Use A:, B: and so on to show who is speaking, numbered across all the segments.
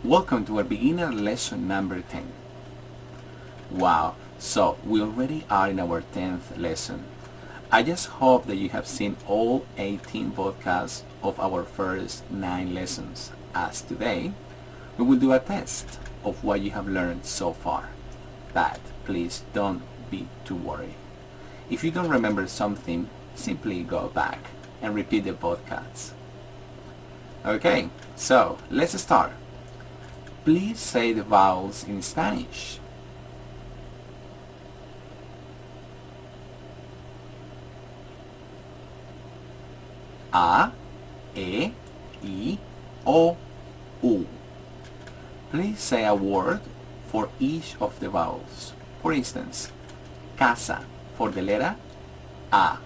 A: Welcome to our beginner lesson number 10. Wow, so we already are in our 10th lesson. I just hope that you have seen all 18 podcasts of our first 9 lessons, as today we will do a test of what you have learned so far. But please don't be too worried. If you don't remember something, simply go back and repeat the podcasts. Okay, so let's start. Please say the vowels in Spanish. A, E, I, O, U. Please say a word for each of the vowels. For instance, casa for the letter A.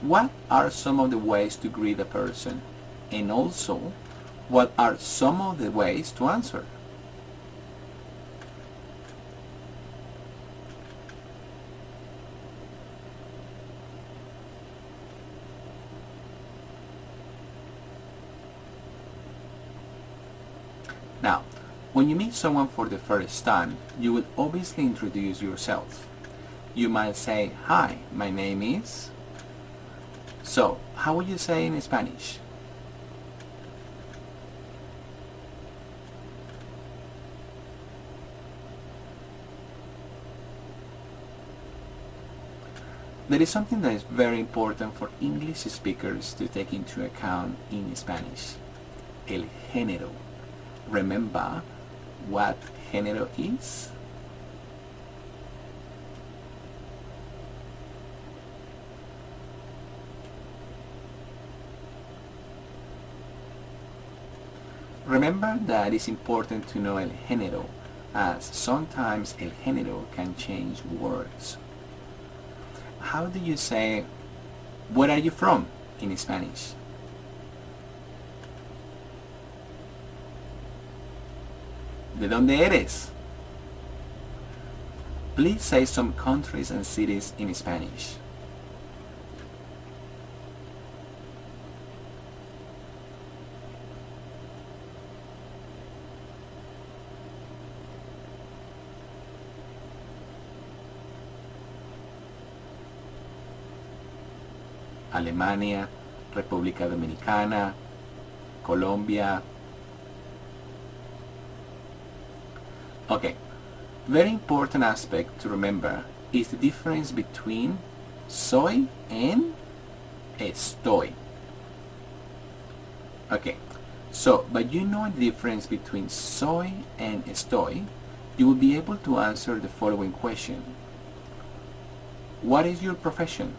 A: What are some of the ways to greet a person? And also, what are some of the ways to answer? Now, when you meet someone for the first time, you will obviously introduce yourself. You might say, "Hi, my name is..." So, how would you say in Spanish? There is something that is very important for English speakers to take into account in Spanish. El género. Remember what género is? Remember that it's important to know el género, as sometimes el género can change words. How do you say, "Where are you from?" in Spanish? ¿De dónde eres? Please say some countries and cities in Spanish. Alemania, República Dominicana, Colombia. Okay, very important aspect to remember is the difference between soy and estoy. Okay, so but you know the difference between soy and estoy, you will be able to answer the following question. What is your profession?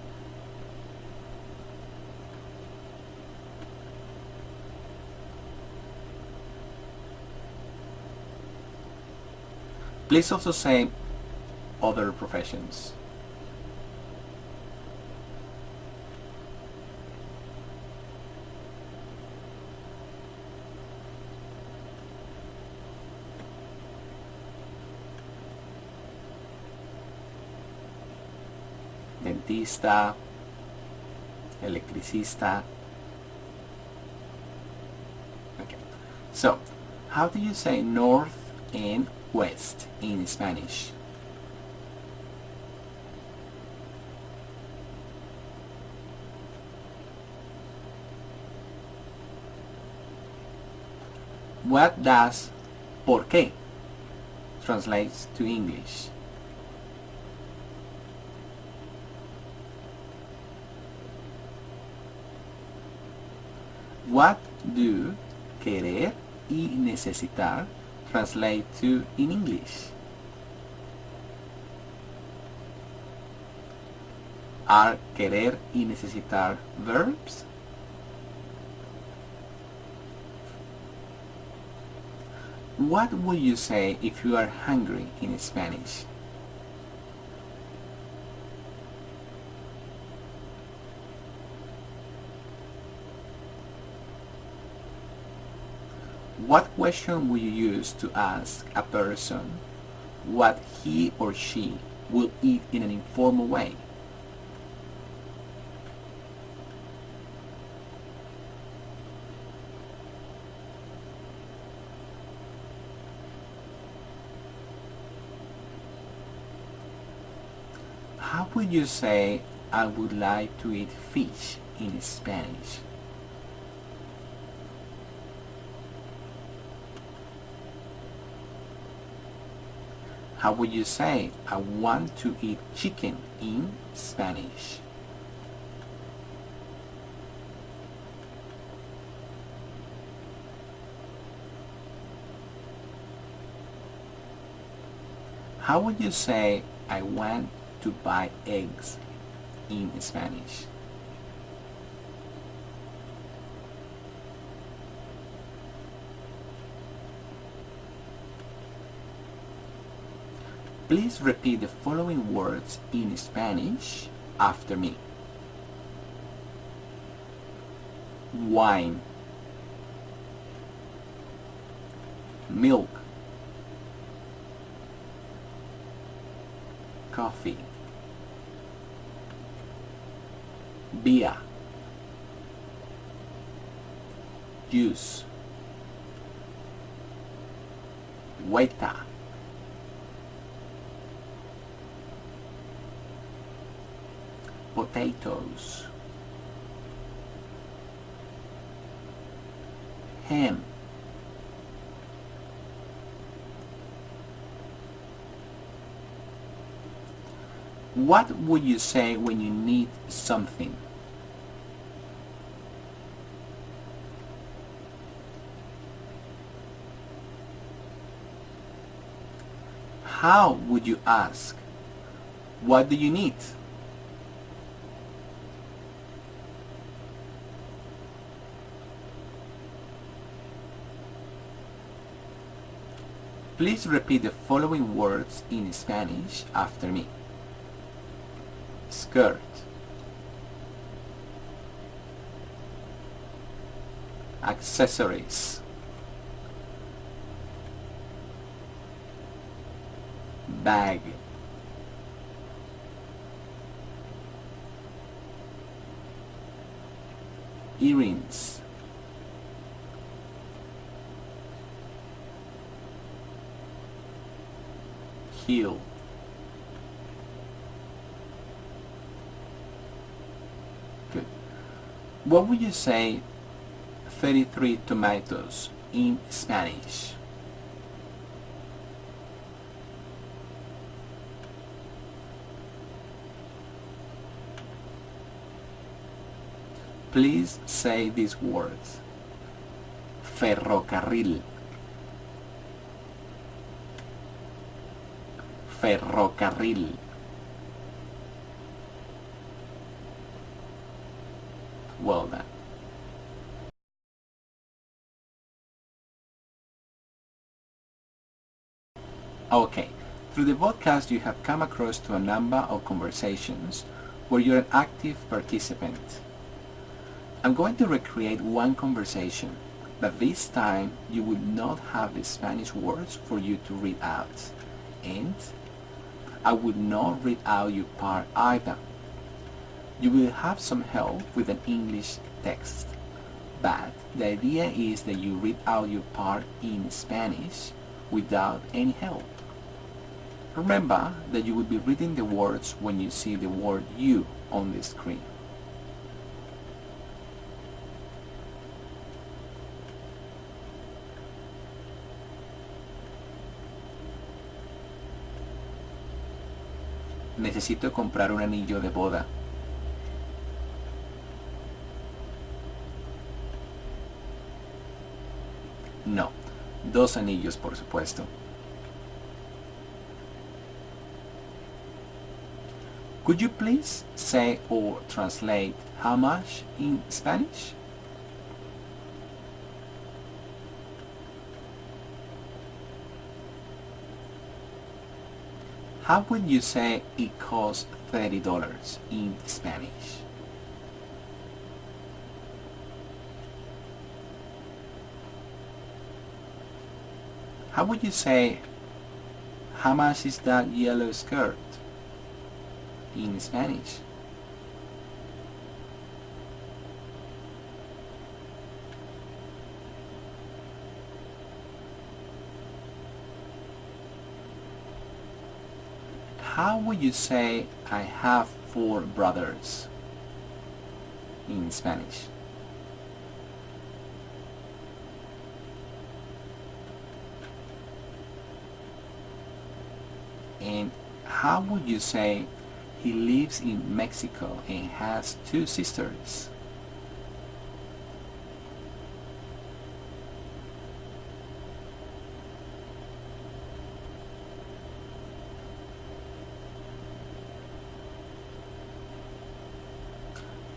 A: Please also say other professions. Dentista, electricista. Okay. So, how do you say north and west in Spanish? What does "por qué" translate to English? What do querer y necesitar translate to in English? Are querer y necesitar verbs? What would you say if you are hungry in Spanish? What question will you use to ask a person what he or she will eat in an informal way? How would you say I would like to eat fish in Spanish? How would you say I want to eat chicken in Spanish? How would you say I want to buy eggs in Spanish? Please repeat the following words in Spanish after me. Wine, milk, coffee, beer, juice, waiter, potatoes, ham, what would you say when you need something? How would you ask, what do you need? Please repeat the following words in Spanish after me. Skirt, accessories, bag, earrings, heel, good. What would you say 33 tomatoes in Spanish? Please say these words. Ferrocarril, ferrocarril. Well done. Okay, through the podcast you have come across to a number of conversations where you're an active participant. I'm going to recreate one conversation, but this time you will not have the Spanish words for you to read out, and I will not read out your part either. You will have some help with an English text, but the idea is that you read out your part in Spanish without any help. Remember that you will be reading the words when you see the word you on the screen. Necesito comprar un anillo de boda. No, 2 anillos, por supuesto. Could you please say or translate how much in Spanish? How would you say it costs $30 in Spanish? How would you say, how much is that yellow skirt in Spanish? How would you say, I have 4 brothers in Spanish? And how would you say, he lives in Mexico and has 2 sisters?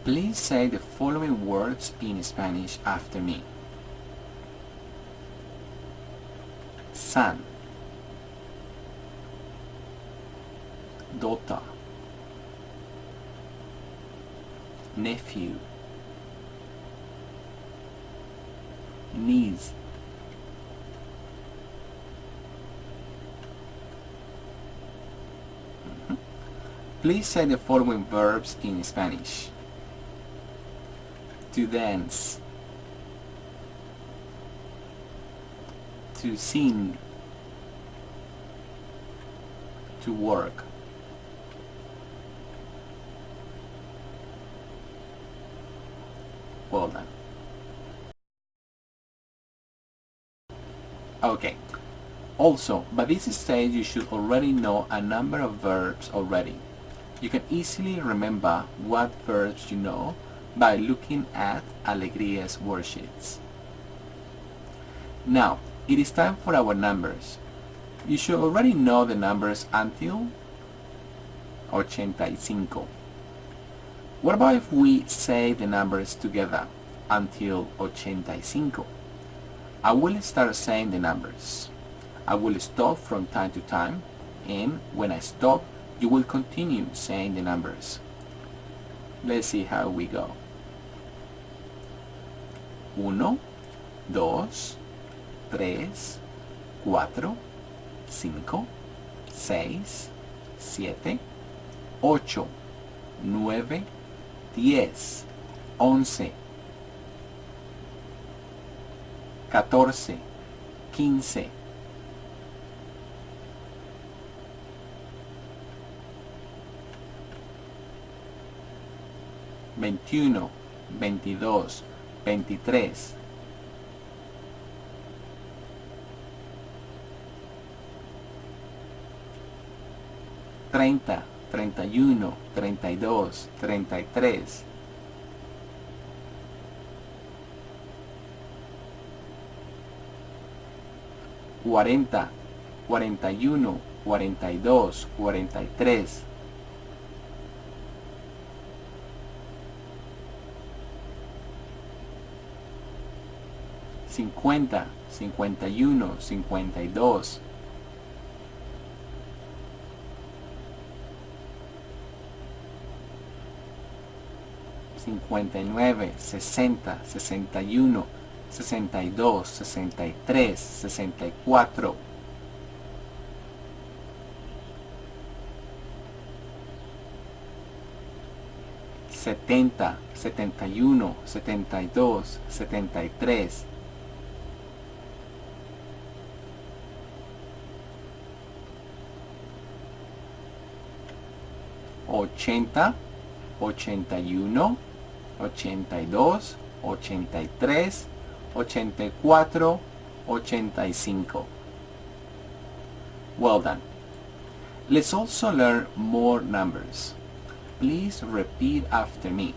A: Please say the following words in Spanish after me. Son, daughter, nephew, niece, Please say the following verbs in Spanish. To dance, to sing, to work. Well done. Okay. Also, by this stage you should already know a number of verbs already. You can easily remember what verbs you know by looking at Alegría's worksheets. Now, it is time for our numbers. You should already know the numbers until 85. What about if we say the numbers together until 85? I will start saying the numbers. I will stop from time to time, and when I stop, you will continue saying the numbers. Let's see how we go. 1, 2, 3, 4, 5, 6, 7, 8, 9, 10, 11, 14, 15, 21, 22, 23, 30, 31, 32, 33, 40, 41, 42, 43, 50, 51, 52, 59, 60, 61, 62, 63, 64, 70, 71, 72, 73, 80, 81, 82, 83, 84, 85. Well done. Let's also learn more numbers. Please repeat after me.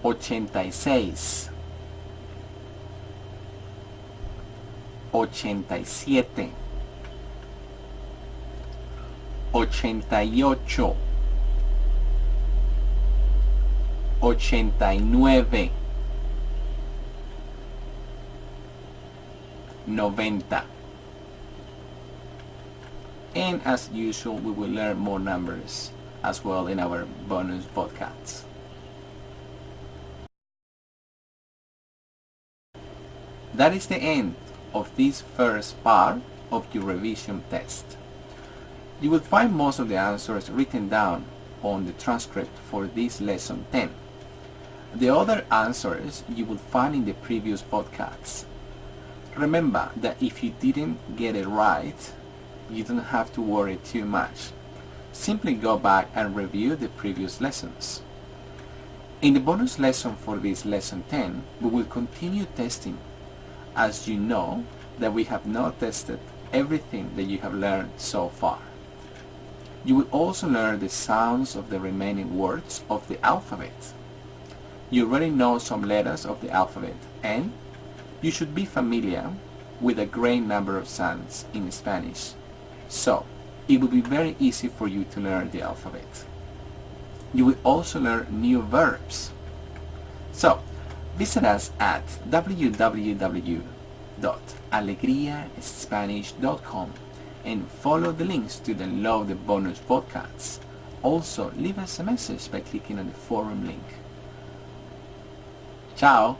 A: 86, 87, 88, 89, 90. And as usual, we will learn more numbers as well in our bonus podcasts. That is the end of this first part of your revision test. You will find most of the answers written down on the transcript for this lesson 10. The other answers you will find in the previous podcasts. Remember that if you didn't get it right, you don't have to worry too much. Simply go back and review the previous lessons. In the bonus lesson for this lesson 10, we will continue testing, as you know that we have not tested everything that you have learned so far. You will also learn the sounds of the remaining words of the alphabet. You already know some letters of the alphabet, and you should be familiar with a great number of sounds in Spanish. So, it will be very easy for you to learn the alphabet. You will also learn new verbs. So, visit us at www.alegriaspanish.com and follow the links to download the bonus podcasts. Also, leave us a message by clicking on the forum link. Ciao!